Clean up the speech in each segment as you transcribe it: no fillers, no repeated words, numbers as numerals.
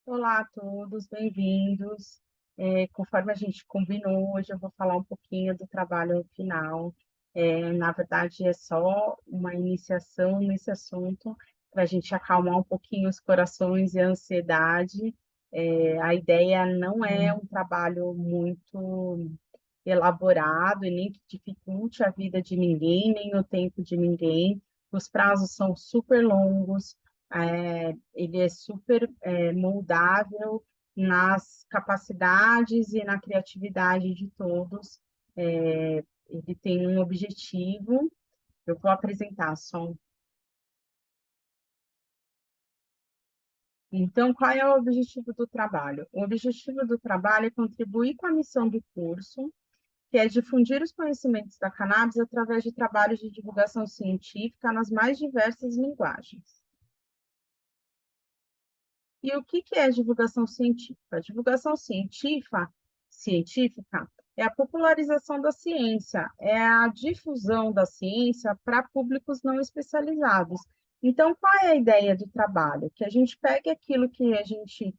Olá a todos, bem-vindos. Conforme a gente combinou, hoje eu vou falar um pouquinho do trabalho final. Na verdade, é só uma iniciação nesse assunto para a gente acalmar um pouquinho os corações e a ansiedade. A ideia não é um trabalho muito elaborado e nem que dificulte a vida de ninguém, nem o tempo de ninguém. Os prazos são super longos, ele é super moldável nas capacidades e na criatividade de todos. Ele tem um objetivo. Eu vou apresentar só. Então, qual é o objetivo do trabalho? O objetivo do trabalho é contribuir com a missão do curso, que é difundir os conhecimentos da cannabis através de trabalhos de divulgação científica nas mais diversas linguagens. E o que é divulgação científica? A divulgação científica é a popularização da ciência, é a difusão da ciência para públicos não especializados. Então, qual é a ideia do trabalho? Que a gente pegue aquilo que a gente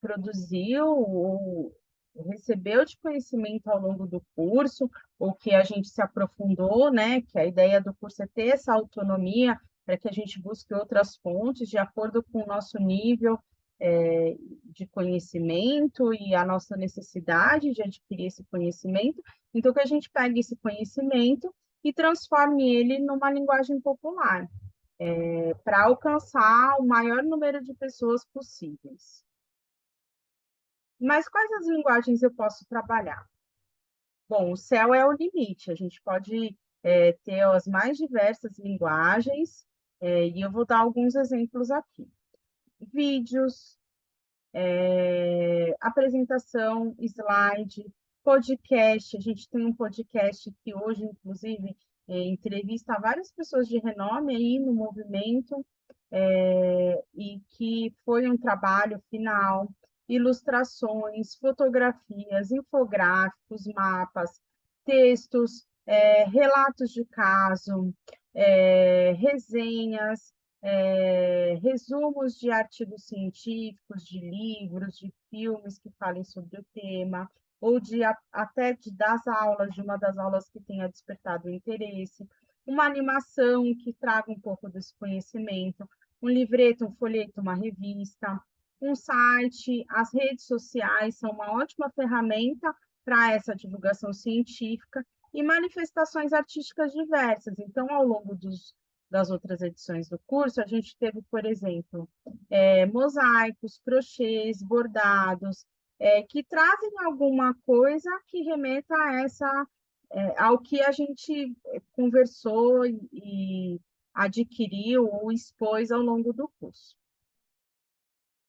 produziu ou recebeu de conhecimento ao longo do curso, ou que a gente se aprofundou, né? Que a ideia do curso é ter essa autonomia para que a gente busque outras fontes de acordo com o nosso nível de conhecimento e a nossa necessidade de adquirir esse conhecimento. Então, que a gente pegue esse conhecimento e transforme ele numa linguagem popular, para alcançar o maior número de pessoas possíveis. Mas quais as linguagens eu posso trabalhar? Bom, o céu é o limite, a gente pode ter as mais diversas linguagens, e eu vou dar alguns exemplos aqui. Vídeos, apresentação, slide, podcast. A gente tem um podcast que hoje, inclusive, entrevista várias pessoas de renome aí no movimento, e que foi um trabalho final, ilustrações, fotografias, infográficos, mapas, textos, relatos de caso, resenhas, resumos de artigos científicos, de livros, de filmes que falem sobre o tema, ou até das aulas, de uma das aulas que tenha despertado o interesse, uma animação que traga um pouco desse conhecimento, um livreto, um folheto, uma revista, um site, as redes sociais são uma ótima ferramenta para essa divulgação científica e manifestações artísticas diversas. Então, ao longo das outras edições do curso, a gente teve, por exemplo, mosaicos, crochês, bordados, que trazem alguma coisa que remeta a ao que a gente conversou e adquiriu ou expôs ao longo do curso.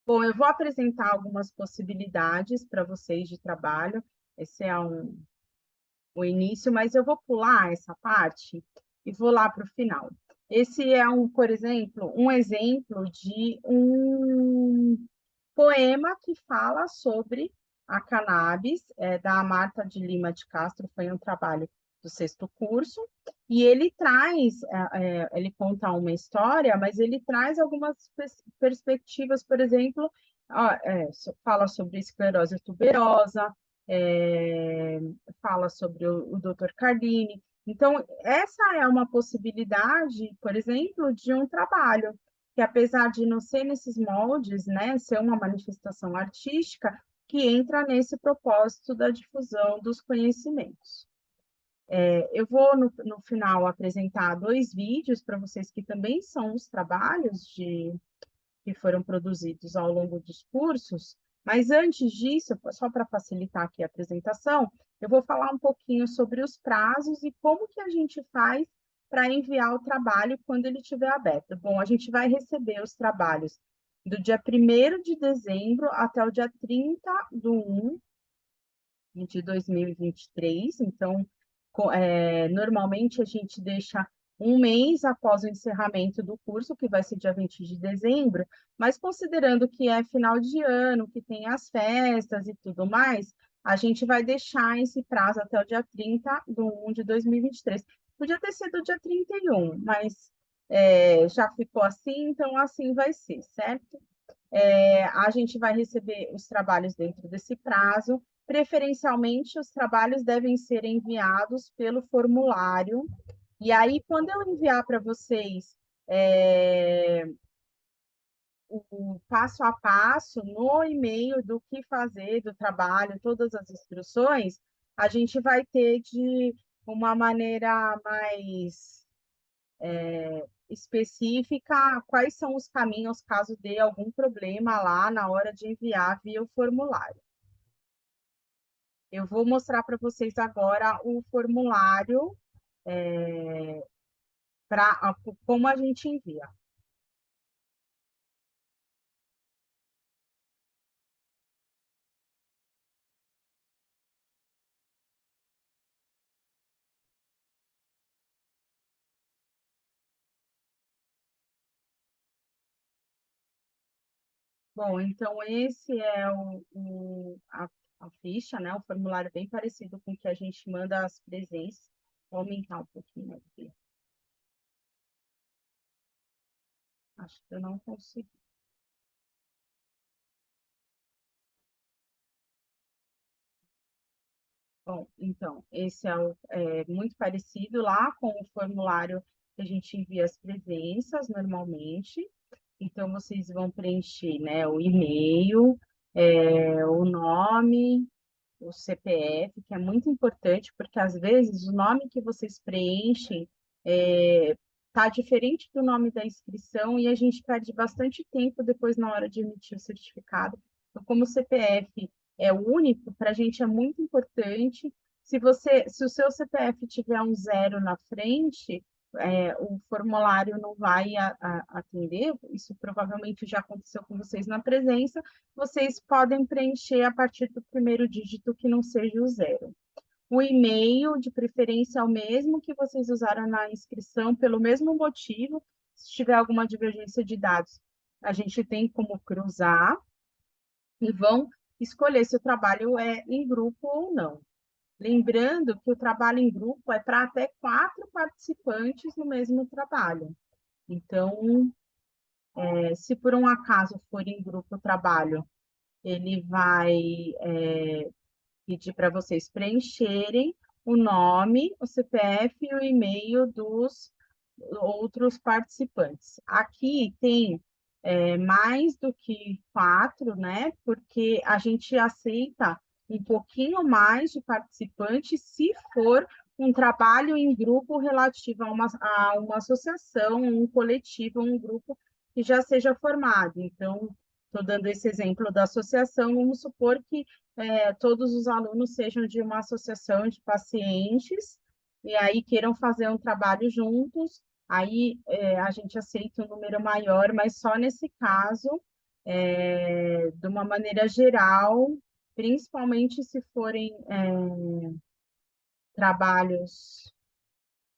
Bom, eu vou apresentar algumas possibilidades para vocês de trabalho. Esse é o início, mas eu vou pular essa parte e vou lá para o final. Esse é, por exemplo, um exemplo de um poema que fala sobre a cannabis, da Marta de Lima de Castro, foi um trabalho do sexto curso, e ele traz, ele conta uma história, mas ele traz algumas perspectivas, por exemplo, fala sobre esclerose tuberosa, é, fala sobre o Dr. Cardini. Então, essa é uma possibilidade, por exemplo, de um trabalho que, apesar de não ser nesses moldes, né, ser uma manifestação artística, que entra nesse propósito da difusão dos conhecimentos. Eu vou, no final, apresentar 2 vídeos para vocês que também são os trabalhos que foram produzidos ao longo dos cursos, mas antes disso, só para facilitar aqui a apresentação, eu vou falar um pouquinho sobre os prazos e como que a gente faz para enviar o trabalho quando ele estiver aberto. Bom, a gente vai receber os trabalhos do dia 1º de dezembro até o dia 30/1 de 2023. Então, normalmente a gente deixa um mês após o encerramento do curso, que vai ser dia 20 de dezembro, mas considerando que é final de ano, que tem as festas e tudo mais, a gente vai deixar esse prazo até o dia 30/1 de 2023. Podia ter sido o dia 31, mas já ficou assim, então assim vai ser, certo? A gente vai receber os trabalhos dentro desse prazo. Preferencialmente, os trabalhos devem ser enviados pelo formulário. E aí, quando eu enviar para vocês o passo a passo no e-mail do que fazer do trabalho, todas as instruções, a gente vai ter de uma maneira mais específica quais são os caminhos caso dê algum problema lá na hora de enviar via o formulário. Eu vou mostrar para vocês agora o formulário para como a gente envia. Bom, então esse é a ficha, né? O formulário é bem parecido com o que a gente manda as presenças. Vou aumentar um pouquinho aqui. Acho que eu não consegui. Bom, então, esse é muito parecido lá com o formulário que a gente envia as presenças normalmente. Então, vocês vão preencher, né, o e-mail, o nome, o CPF, que é muito importante, porque às vezes o nome que vocês preenchem tá diferente do nome da inscrição e a gente perde bastante tempo depois na hora de emitir o certificado. Então, como o CPF é único, para a gente é muito importante. Se o seu CPF tiver um 0 na frente, o formulário não vai atender, isso provavelmente já aconteceu com vocês na presença, vocês podem preencher a partir do primeiro dígito que não seja o 0. O e-mail, de preferência, é o mesmo que vocês usaram na inscrição, pelo mesmo motivo. Se tiver alguma divergência de dados, a gente tem como cruzar e vão escolher se o trabalho é em grupo ou não. Lembrando que o trabalho em grupo é para até 4 participantes no mesmo trabalho. Então, se por um acaso for em grupo o trabalho, ele vai pedir para vocês preencherem o nome, o CPF e o e-mail dos outros participantes. Aqui tem mais do que 4, né? Porque a gente aceita um pouquinho mais de participantes se for um trabalho em grupo relativo a uma associação, um coletivo, um grupo que já seja formado. Então, estou dando esse exemplo da associação, vamos supor que todos os alunos sejam de uma associação de pacientes e aí queiram fazer um trabalho juntos, aí a gente aceita um número maior, mas só nesse caso, de uma maneira geral, principalmente se forem trabalhos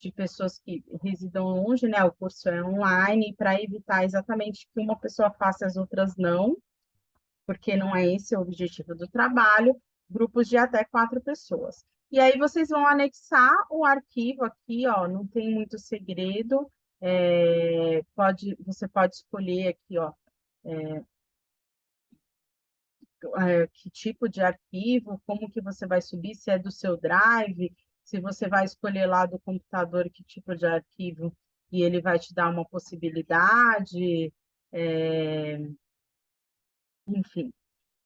de pessoas que residam longe, né? O curso é online, para evitar exatamente que uma pessoa faça as outras não, porque não é esse o objetivo do trabalho, grupos de até 4 pessoas. E aí vocês vão anexar o arquivo aqui, ó, não tem muito segredo, você pode escolher aqui, ó, que tipo de arquivo, como que você vai subir, se é do seu Drive, se você vai escolher lá do computador que tipo de arquivo, e ele vai te dar uma possibilidade, enfim.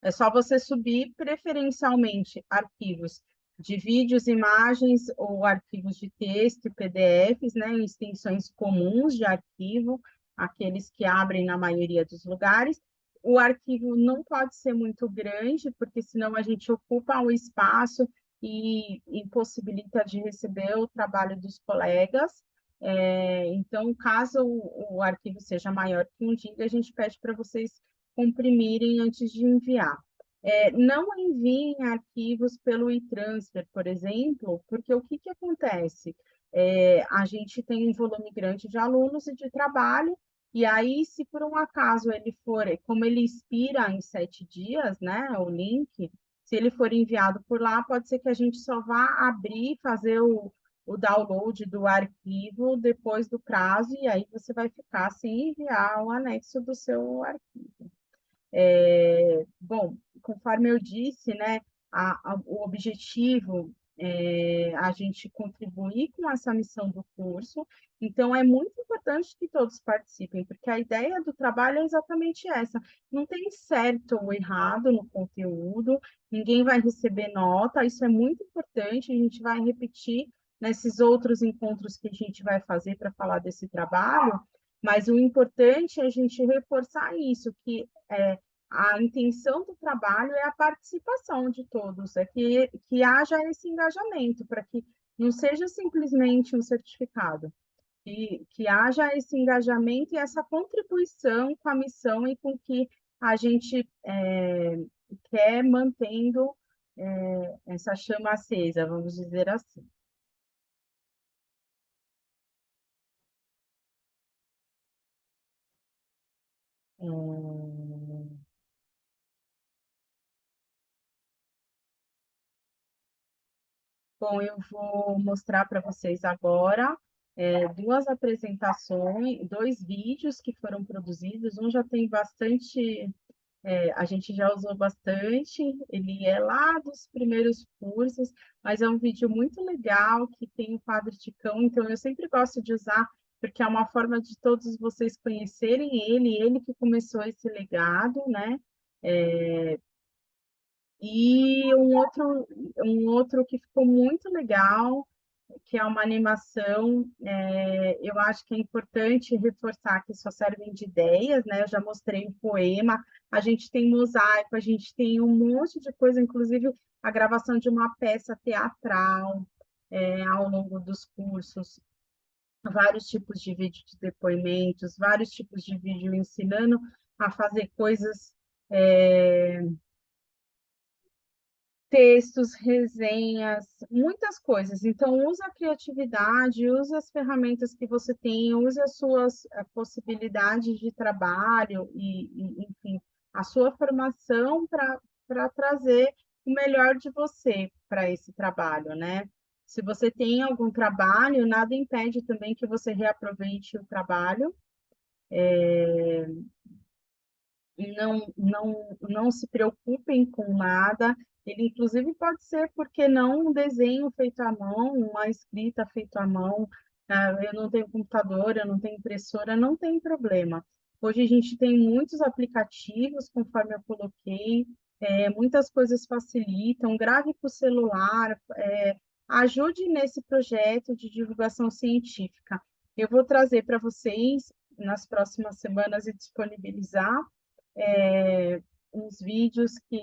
É só você subir, preferencialmente, arquivos de vídeos, imagens ou arquivos de texto, PDFs, né, em extensões comuns de arquivo, aqueles que abrem na maioria dos lugares. O arquivo não pode ser muito grande, porque senão a gente ocupa o espaço que impossibilita de receber o trabalho dos colegas. Então, caso o arquivo seja maior que 1 GB, a gente pede para vocês comprimirem antes de enviar. Não enviem arquivos pelo e-transfer, por exemplo, porque o que acontece? A gente tem um volume grande de alunos e de trabalho, e aí, se por um acaso ele for, como ele expira em 7 dias, né, o link, se ele for enviado por lá, pode ser que a gente só vá abrir, fazer o download do arquivo depois do prazo, e aí você vai ficar sem enviar o anexo do seu arquivo. Bom, conforme eu disse, né, o objetivo é a gente contribuir com essa missão do curso, então é muito importante que todos participem, porque a ideia do trabalho é exatamente essa. Não tem certo ou errado no conteúdo, ninguém vai receber nota, isso é muito importante, a gente vai repetir nesses outros encontros que a gente vai fazer para falar desse trabalho, mas o importante é a gente reforçar isso, que a intenção do trabalho é a participação de todos, que haja esse engajamento, para que não seja simplesmente um certificado, que haja esse engajamento e essa contribuição com a missão e com que a gente quer mantendo essa chama acesa, vamos dizer assim. Bom, eu vou mostrar para vocês agora duas apresentações, dois vídeos que foram produzidos. Um já tem bastante, a gente já usou bastante, ele é lá dos primeiros cursos, mas é um vídeo muito legal que tem o quadro de cão, então eu sempre gosto de usar, porque é uma forma de todos vocês conhecerem ele que começou esse legado, né? E um outro que ficou muito legal, que é uma animação, eu acho que é importante reforçar que só servem de ideias, né? Eu já mostrei o poema, a gente tem mosaico, a gente tem um monte de coisa, inclusive a gravação de uma peça teatral, ao longo dos cursos, vários tipos de vídeo de depoimentos, vários tipos de vídeo ensinando a fazer coisas textos, resenhas, muitas coisas. Então, use a criatividade, use as ferramentas que você tem, use as suas possibilidades de trabalho enfim, a sua formação para trazer o melhor de você para esse trabalho, né? Se você tem algum trabalho, nada impede também que você reaproveite o trabalho. Não se preocupem com nada. Ele, inclusive, pode ser, porque não um desenho feito à mão, uma escrita feita à mão. Eu não tenho computador, eu não tenho impressora, não tem problema. Hoje a gente tem muitos aplicativos, conforme eu coloquei, muitas coisas facilitam. Grave com o celular, ajude nesse projeto de divulgação científica. Eu vou trazer para vocês nas próximas semanas e disponibilizar uns vídeos que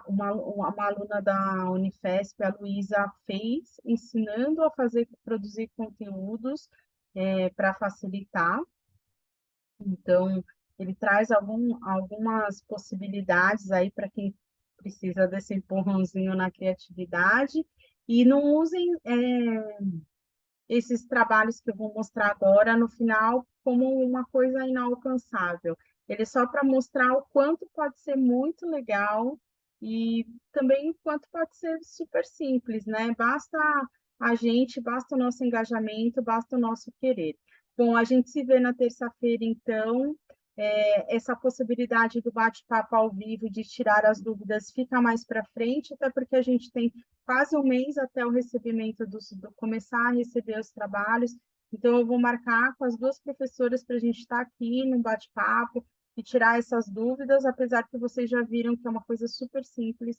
uma aluna da Unifesp, a Luísa, fez, ensinando a produzir conteúdos para facilitar. Então, ele traz algumas possibilidades aí para quem precisa desse empurrãozinho na criatividade. E não usem esses trabalhos que eu vou mostrar agora no final como uma coisa inalcançável. Ele é só para mostrar o quanto pode ser muito legal e também o quanto pode ser super simples, né? Basta a gente, basta o nosso engajamento, basta o nosso querer. Bom, a gente se vê na terça-feira, então. Essa possibilidade do bate-papo ao vivo, de tirar as dúvidas, fica mais para frente, até porque a gente tem quase um mês até o recebimento começar a receber os trabalhos. Então, eu vou marcar com as duas professoras para a gente estar aqui no bate-papo e tirar essas dúvidas, apesar que vocês já viram que é uma coisa super simples,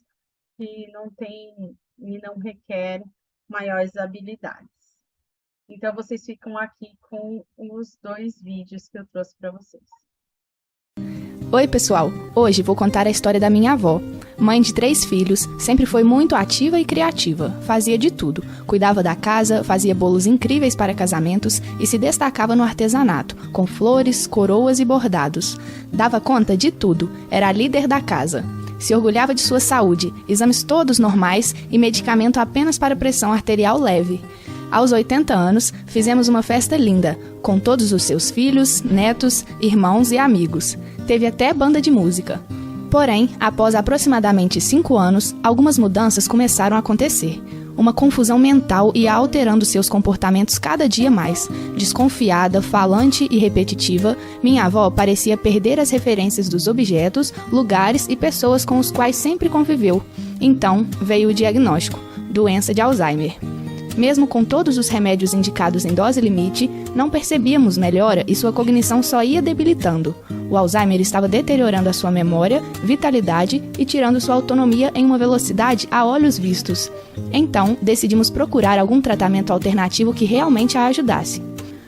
que não tem e não requer maiores habilidades. Então, vocês ficam aqui com os dois vídeos que eu trouxe para vocês. Oi, pessoal! Hoje vou contar a história da minha avó. Mãe de 3 filhos, sempre foi muito ativa e criativa. Fazia de tudo. Cuidava da casa, fazia bolos incríveis para casamentos e se destacava no artesanato, com flores, coroas e bordados. Dava conta de tudo. Era a líder da casa. Se orgulhava de sua saúde, exames todos normais e medicamento apenas para pressão arterial leve. Aos 80 anos, fizemos uma festa linda, com todos os seus filhos, netos, irmãos e amigos. Teve até banda de música. Porém, após aproximadamente 5 anos, algumas mudanças começaram a acontecer. Uma confusão mental ia alterando seus comportamentos cada dia mais. Desconfiada, falante e repetitiva, minha avó parecia perder as referências dos objetos, lugares e pessoas com os quais sempre conviveu. Então, veio o diagnóstico: doença de Alzheimer. Mesmo com todos os remédios indicados em dose limite, não percebíamos melhora e sua cognição só ia debilitando. O Alzheimer estava deteriorando a sua memória, vitalidade e tirando sua autonomia em uma velocidade a olhos vistos. Então, decidimos procurar algum tratamento alternativo que realmente a ajudasse.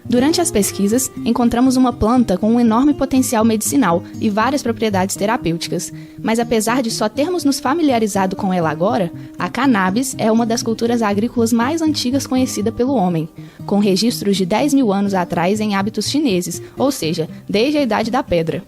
Durante as pesquisas, encontramos uma planta com um enorme potencial medicinal e várias propriedades terapêuticas. Mas apesar de só termos nos familiarizado com ela agora, a cannabis é uma das culturas agrícolas mais antigas conhecida pelo homem, com registros de 10 mil anos atrás em hábitos chineses, ou seja, desde a Idade da Pedra.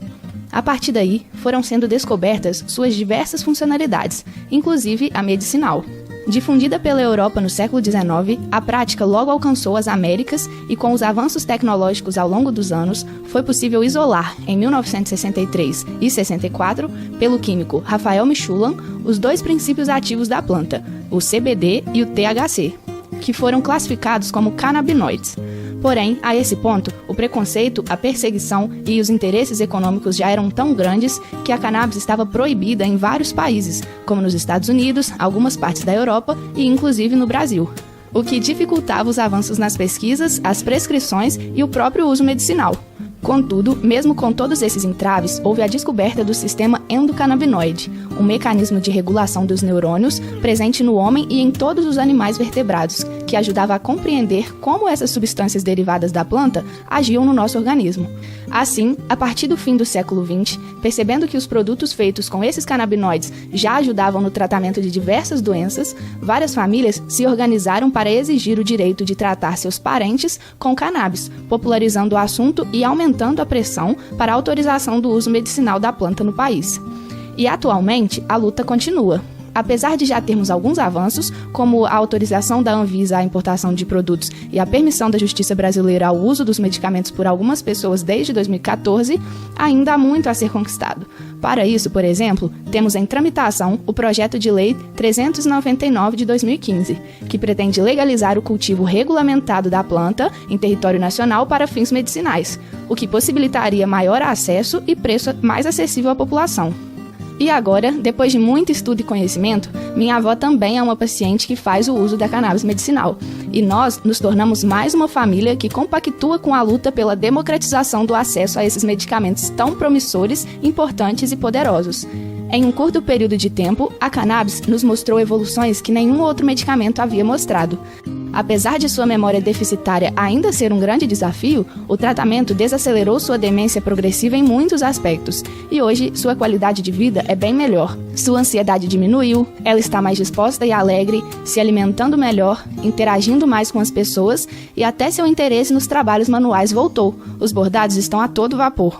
A partir daí, foram sendo descobertas suas diversas funcionalidades, inclusive a medicinal. Difundida pela Europa no século XIX, a prática logo alcançou as Américas e, com os avanços tecnológicos ao longo dos anos, foi possível isolar, em 1963 e 64, pelo químico Raphael Mechoulam, os 2 princípios ativos da planta, o CBD e o THC, que foram classificados como canabinoides. Porém, a esse ponto, o preconceito, a perseguição e os interesses econômicos já eram tão grandes que a cannabis estava proibida em vários países, como nos Estados Unidos, algumas partes da Europa e inclusive no Brasil, o que dificultava os avanços nas pesquisas, as prescrições e o próprio uso medicinal. Contudo, mesmo com todos esses entraves, houve a descoberta do sistema endocannabinoide, um mecanismo de regulação dos neurônios presente no homem e em todos os animais vertebrados, que ajudava a compreender como essas substâncias derivadas da planta agiam no nosso organismo. Assim, a partir do fim do século XX, percebendo que os produtos feitos com esses canabinoides já ajudavam no tratamento de diversas doenças, várias famílias se organizaram para exigir o direito de tratar seus parentes com cannabis, popularizando o assunto e aumentando a pressão para a autorização do uso medicinal da planta no país. E atualmente, a luta continua. Apesar de já termos alguns avanços, como a autorização da Anvisa à importação de produtos e a permissão da Justiça brasileira ao uso dos medicamentos por algumas pessoas desde 2014, ainda há muito a ser conquistado. Para isso, por exemplo, temos em tramitação o Projeto de Lei 399 de 2015, que pretende legalizar o cultivo regulamentado da planta em território nacional para fins medicinais, o que possibilitaria maior acesso e preço mais acessível à população. E agora, depois de muito estudo e conhecimento, minha avó também é uma paciente que faz o uso da cannabis medicinal. E nós nos tornamos mais uma família que compactua com a luta pela democratização do acesso a esses medicamentos tão promissores, importantes e poderosos. Em um curto período de tempo, a cannabis nos mostrou evoluções que nenhum outro medicamento havia mostrado. Apesar de sua memória deficitária ainda ser um grande desafio, o tratamento desacelerou sua demência progressiva em muitos aspectos, e hoje sua qualidade de vida é bem melhor. Sua ansiedade diminuiu, ela está mais disposta e alegre, se alimentando melhor, interagindo mais com as pessoas e até seu interesse nos trabalhos manuais voltou. Os bordados estão a todo vapor.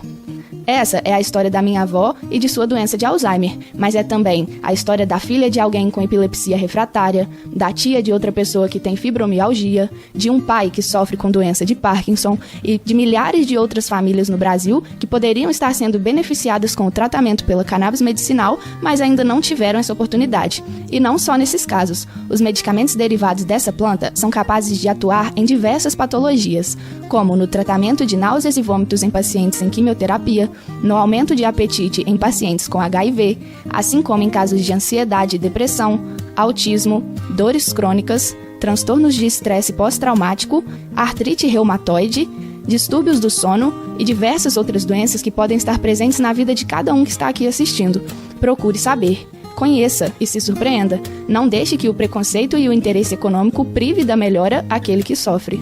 Essa é a história da minha avó e de sua doença de Alzheimer, mas é também a história da filha de alguém com epilepsia refratária, da tia de outra pessoa que tem fibromialgia, de um pai que sofre com doença de Parkinson e de milhares de outras famílias no Brasil que poderiam estar sendo beneficiadas com o tratamento pela cannabis medicinal, mas ainda não tiveram essa oportunidade. E não só nesses casos. Os medicamentos derivados dessa planta são capazes de atuar em diversas patologias, como no tratamento de náuseas e vômitos em pacientes em quimioterapia, no aumento de apetite em pacientes com HIV, assim como em casos de ansiedade e depressão, autismo, dores crônicas, transtornos de estresse pós-traumático, artrite reumatoide, distúrbios do sono e diversas outras doenças que podem estar presentes na vida de cada um que está aqui assistindo. Procure saber. Conheça e se surpreenda. Não deixe que o preconceito e o interesse econômico prive da melhora aquele que sofre.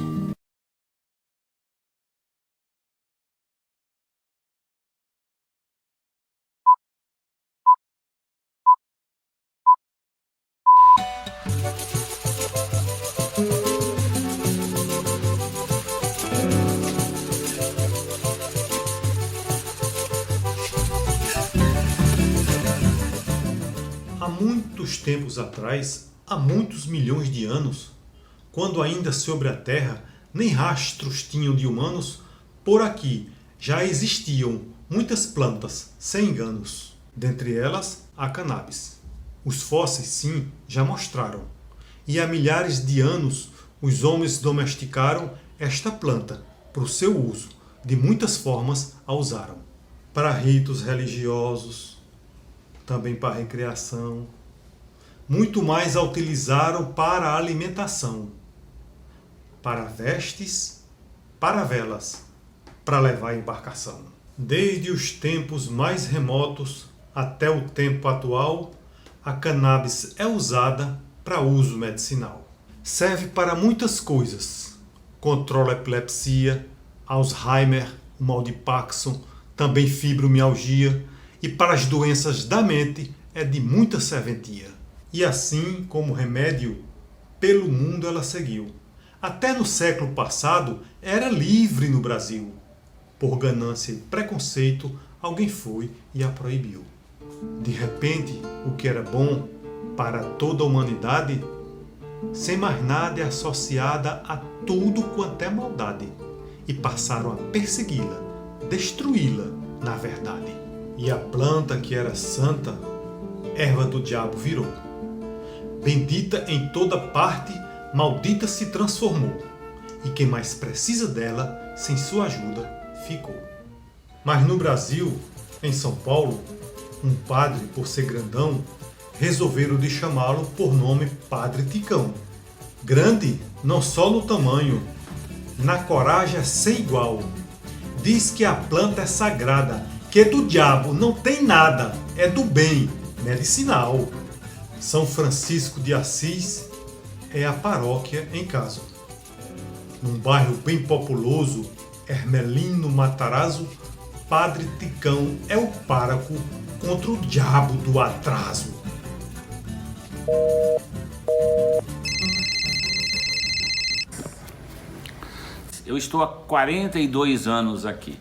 muitos tempos atrás, há muitos milhões de anos, quando ainda sobre a terra nem rastros tinham de humanos, por aqui já existiam muitas plantas sem enganos. Dentre elas, a cannabis. Os fósseis, sim, já mostraram. E há milhares de anos, os homens domesticaram esta planta para o seu uso. De muitas formas a usaram. Para ritos religiosos, também para recreação. Muito mais a utilizaram para a alimentação. Para vestes, para velas, para levar a embarcação. Desde os tempos mais remotos até o tempo atual, a cannabis é usada para uso medicinal. Serve para muitas coisas. Controla a epilepsia, Alzheimer, o mal de Parkinson, também fibromialgia, e para as doenças da mente é de muita serventia. E assim como remédio, pelo mundo ela seguiu. Até no século passado era livre no Brasil. Por ganância e preconceito, alguém foi e a proibiu. De repente, o que era bom para toda a humanidade, sem mais nada é associada a tudo quanto é maldade. E passaram a persegui-la, destruí-la, na verdade. E a planta que era santa, erva do diabo virou. Bendita em toda parte, maldita se transformou. E quem mais precisa dela, sem sua ajuda, ficou. Mas no Brasil, em São Paulo, um padre, por ser grandão, resolveram de chamá-lo por nome Padre Ticão. Grande não só no tamanho, na coragem é sem igual. Diz que a planta é sagrada, que do diabo não tem nada, é do bem, medicinal. São Francisco de Assis é a paróquia em caso. Num bairro bem populoso, Hermelino Matarazzo, Padre Ticão é o pároco contra o diabo do atraso. Eu estou há 42 anos aqui.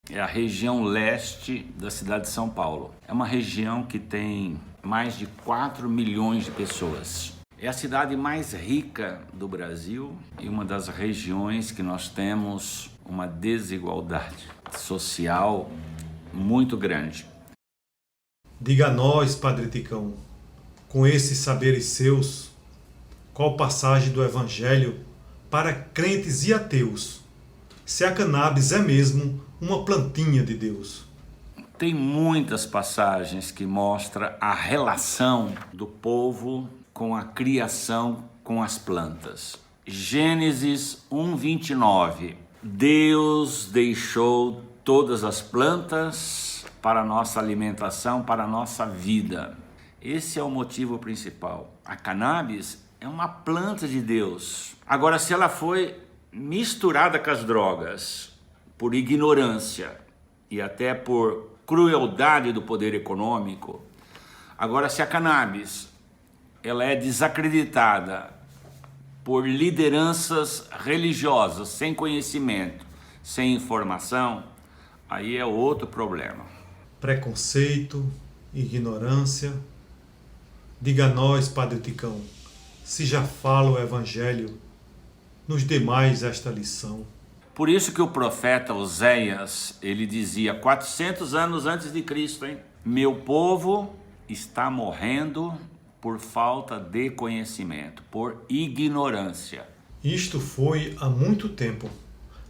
É a região leste da cidade de São Paulo. É uma região que tem mais de 4 milhões de pessoas. É a cidade mais rica do Brasil e uma das regiões que nós temos uma desigualdade social muito grande. Diga a nós, Padre Ticão, com esses saberes seus, qual passagem do Evangelho para crentes e ateus, se a cannabis é mesmo uma plantinha de Deus? Tem muitas passagens que mostram a relação do povo com a criação com as plantas. Gênesis 1:29. Deus deixou todas as plantas para a nossa alimentação, para a nossa vida. Esse é o motivo principal. A cannabis é uma planta de Deus. Agora, se ela foi misturada com as drogas por ignorância e até por crueldade do poder econômico, agora se a cannabis ela é desacreditada por lideranças religiosas sem conhecimento, sem informação, aí é outro problema. Preconceito, ignorância. Diga a nós, Padre Ticão, se já fala o Evangelho, nos dê mais esta lição. Por isso que o profeta Oséias, ele dizia 400 anos antes de Cristo, meu povo está morrendo por falta de conhecimento, por ignorância. Isto foi há muito tempo,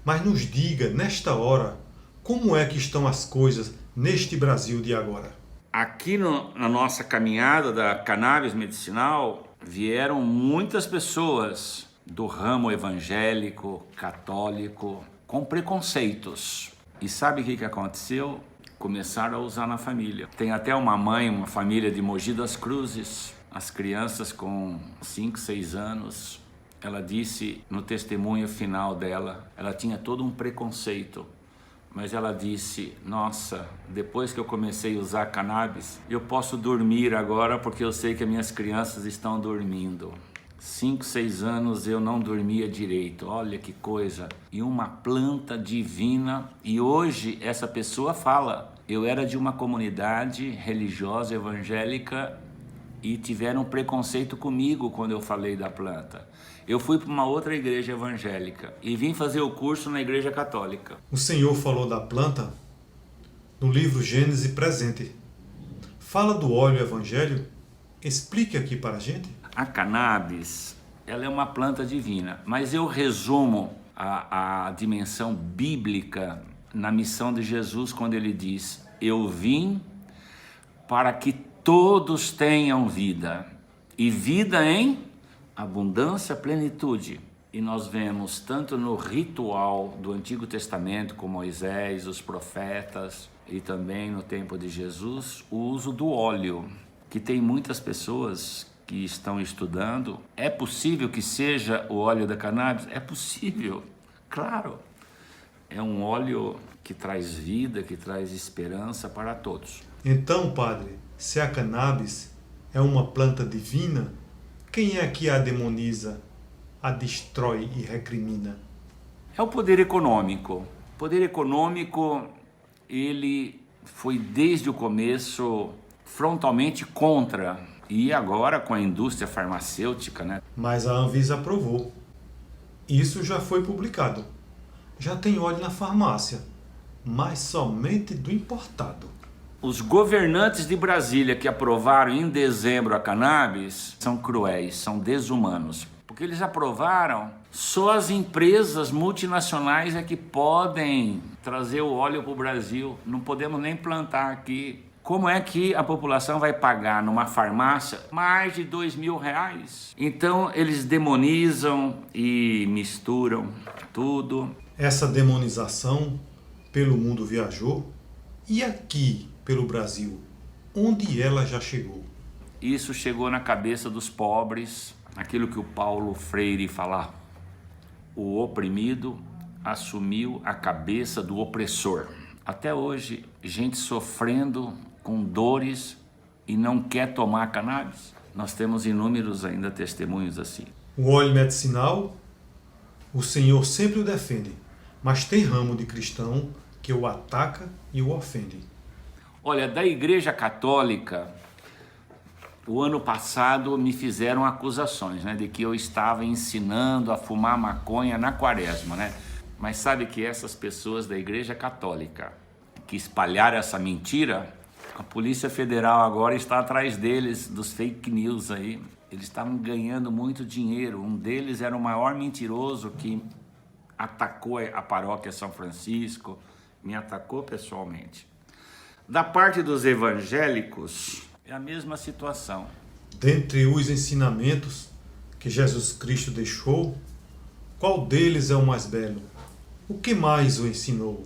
mas nos diga, nesta hora, como é que estão as coisas neste Brasil de agora? Aqui na nossa caminhada da cannabis medicinal, vieram muitas pessoas do ramo evangélico, católico, com preconceitos. E sabe o que aconteceu? Começaram a usar na família. Tem até uma mãe, uma família de Mogi das Cruzes, as crianças com 5, 6 anos, ela disse no testemunho final dela, ela tinha todo um preconceito, mas ela disse, nossa, depois que eu comecei a usar cannabis, eu posso dormir agora porque eu sei que as minhas crianças estão dormindo. 5, 6 anos eu não dormia direito, olha que coisa, e uma planta divina, e hoje essa pessoa fala, eu era de uma comunidade religiosa evangélica e tiveram preconceito comigo quando eu falei da planta. Eu fui para uma outra igreja evangélica e vim fazer o curso na igreja católica. O Senhor falou da planta no livro Gênesis presente. Fala do óleo evangelho? Explique aqui para a gente. A cannabis, ela é uma planta divina, mas eu resumo a dimensão bíblica na missão de Jesus quando ele diz: eu vim para que todos tenham vida, e vida em abundância, plenitude. E nós vemos tanto no ritual do Antigo Testamento, com Moisés, os profetas, e também no tempo de Jesus, o uso do óleo, que tem muitas pessoas que estão estudando. É possível que seja o óleo da cannabis? É possível, claro. É um óleo que traz vida, que traz esperança para todos. Então, padre, se a cannabis é uma planta divina, quem é que a demoniza, a destrói e recrimina? É o poder econômico. O poder econômico, ele foi desde o começo frontalmente contra, e agora com a indústria farmacêutica, né? Mas a Anvisa aprovou. Isso já foi publicado. Já tem óleo na farmácia, mas somente do importado. Os governantes de Brasília que aprovaram em dezembro a cannabis são cruéis, são desumanos. Porque eles aprovaram, só as empresas multinacionais é que podem trazer o óleo para o Brasil. Não podemos nem plantar aqui. Como é que a população vai pagar numa farmácia mais de R$2.000? Então eles demonizam e misturam tudo. Essa demonização pelo mundo viajou, e aqui pelo Brasil, onde ela já chegou? Isso chegou na cabeça dos pobres, aquilo que o Paulo Freire fala: o oprimido assumiu a cabeça do opressor. Até hoje, gente sofrendo com dores e não quer tomar cannabis. Nós temos inúmeros ainda testemunhos assim. O óleo medicinal, o Senhor sempre o defende, mas tem ramo de cristão que o ataca e o ofende. Olha, da Igreja Católica, o ano passado me fizeram acusações, né, de que eu estava ensinando a fumar maconha na quaresma, né? Mas sabe que essas pessoas da Igreja Católica que espalharam essa mentira, a Polícia Federal agora está atrás deles, dos fake news aí. Eles estavam ganhando muito dinheiro. Um deles era o maior mentiroso que atacou a paróquia São Francisco, me atacou pessoalmente. Da parte dos evangélicos, é a mesma situação. Dentre os ensinamentos que Jesus Cristo deixou, qual deles é o mais belo? O que mais o ensinou?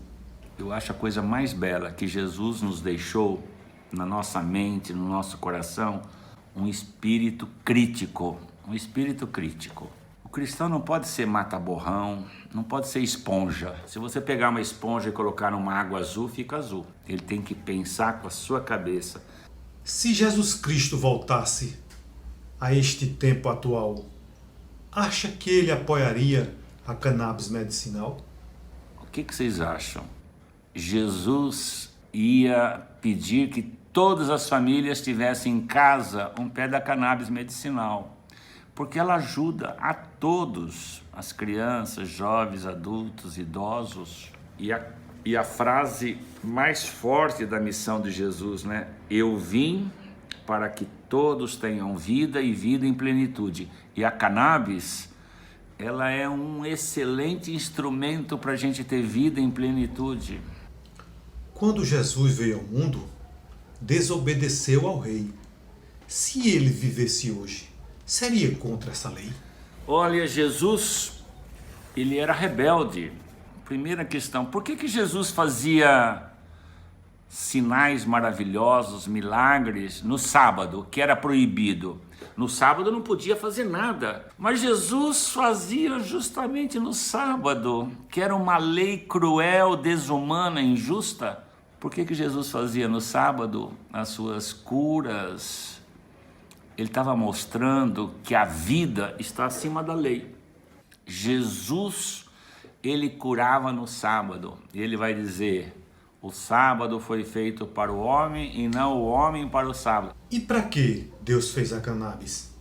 Eu acho a coisa mais bela que Jesus nos deixou na nossa mente, no nosso coração, um espírito crítico. Um espírito crítico. O cristão não pode ser mata-borrão, não pode ser esponja. Se você pegar uma esponja e colocar numa água azul, fica azul. Ele tem que pensar com a sua cabeça. Se Jesus Cristo voltasse a este tempo atual, acha que ele apoiaria a cannabis medicinal? O que vocês acham? Jesus ia pedir que todas as famílias tivessem em casa um pé da cannabis medicinal, porque ela ajuda a todos, as crianças, jovens, adultos, idosos. E a frase mais forte da missão de Jesus, né? Eu vim para que todos tenham vida e vida em plenitude. E a cannabis, ela é um excelente instrumento para a gente ter vida em plenitude. Quando Jesus veio ao mundo, desobedeceu ao rei. Se ele vivesse hoje, seria contra essa lei? Olha, Jesus, ele era rebelde. Primeira questão, por que Jesus fazia sinais maravilhosos, milagres no sábado, que era proibido? No sábado não podia fazer nada, mas Jesus fazia justamente no sábado, que era uma lei cruel, desumana, injusta. Por que Jesus fazia no sábado as suas curas? Ele estava mostrando que a vida está acima da lei. Jesus, ele curava no sábado, e ele vai dizer: O sábado foi feito para o homem e não o homem para o sábado. E para que Deus fez a cannabis?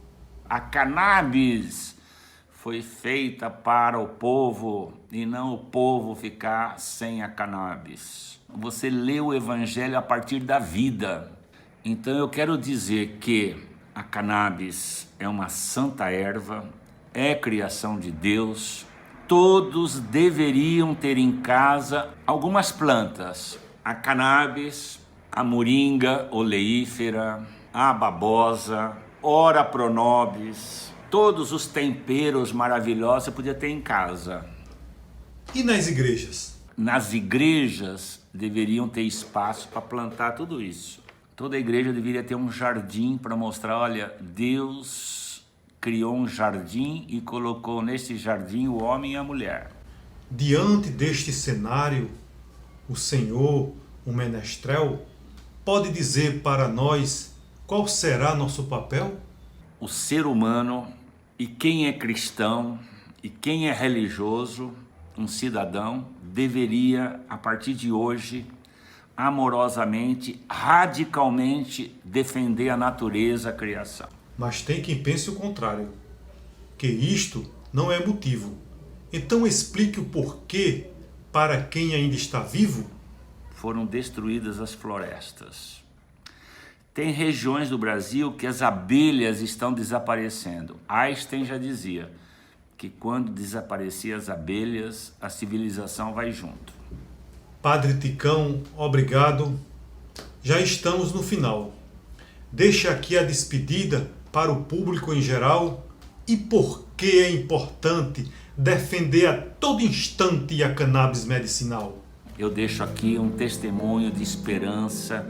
A cannabis foi feita para o povo e não o povo ficar sem a cannabis. Você lê o evangelho a partir da vida. Então eu quero dizer que a cannabis é uma santa erva, é criação de Deus. Todos deveriam ter em casa algumas plantas. A cannabis, a moringa oleífera, a babosa, ora pronobis, todos os temperos maravilhosos você podia ter em casa. E nas igrejas? Nas igrejas deveriam ter espaço para plantar tudo isso. Toda igreja deveria ter um jardim para mostrar, olha, Deus criou um jardim e colocou nesse jardim o homem e a mulher. Diante deste cenário, o Senhor, o menestrel, pode dizer para nós qual será nosso papel? O ser humano, e quem é cristão, e quem é religioso, um cidadão, deveria, a partir de hoje, amorosamente, radicalmente defender a natureza, a criação. Mas tem quem pense o contrário, que isto não é motivo. Então explique o porquê para quem ainda está vivo. Foram destruídas as florestas. Tem regiões do Brasil que as abelhas estão desaparecendo. Einstein já dizia que quando desaparecer as abelhas, a civilização vai junto. Padre Ticão, obrigado. Já estamos no final. Deixe aqui a despedida para o público em geral e por que é importante defender a todo instante a cannabis medicinal. Eu deixo aqui um testemunho de esperança,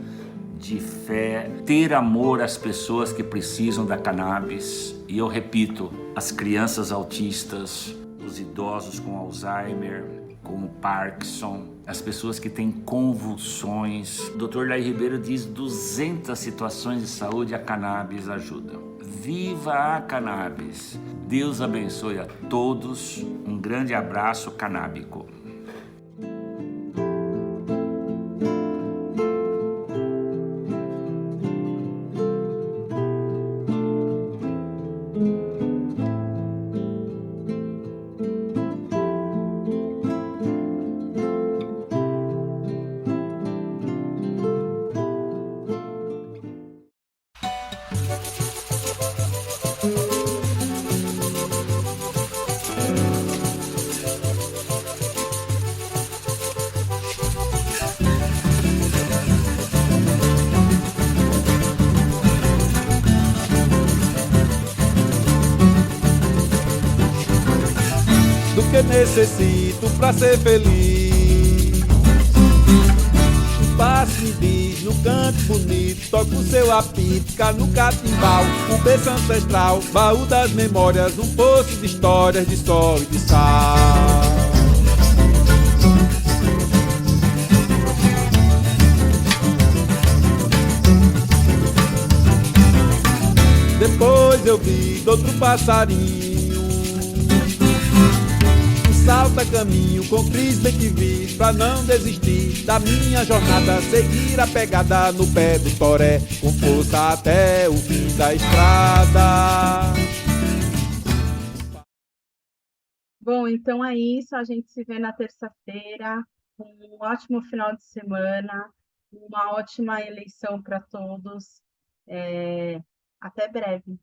de fé, ter amor às pessoas que precisam da cannabis. E eu repito, as crianças autistas, os idosos com Alzheimer, com Parkinson, as pessoas que têm convulsões. O Dr. Laí Ribeiro diz 200 situações de saúde a cannabis ajuda. Viva a cannabis! Deus abençoe a todos. Um grande abraço canábico. Do que necessito pra ser feliz? Passe me diz no canto bonito, toca o seu apito, cá no catimbau, um berço ancestral, baú das memórias, um poço de histórias de sol e de sal. Depois eu vi de outro passarinho, salta caminho com Cris bem que vi, pra não desistir da minha jornada, seguir a pegada no pé do toré, com força até o fim da estrada. Bom, então é isso. A gente se vê na terça-feira. Um ótimo final de semana, uma ótima eleição para todos. Até breve.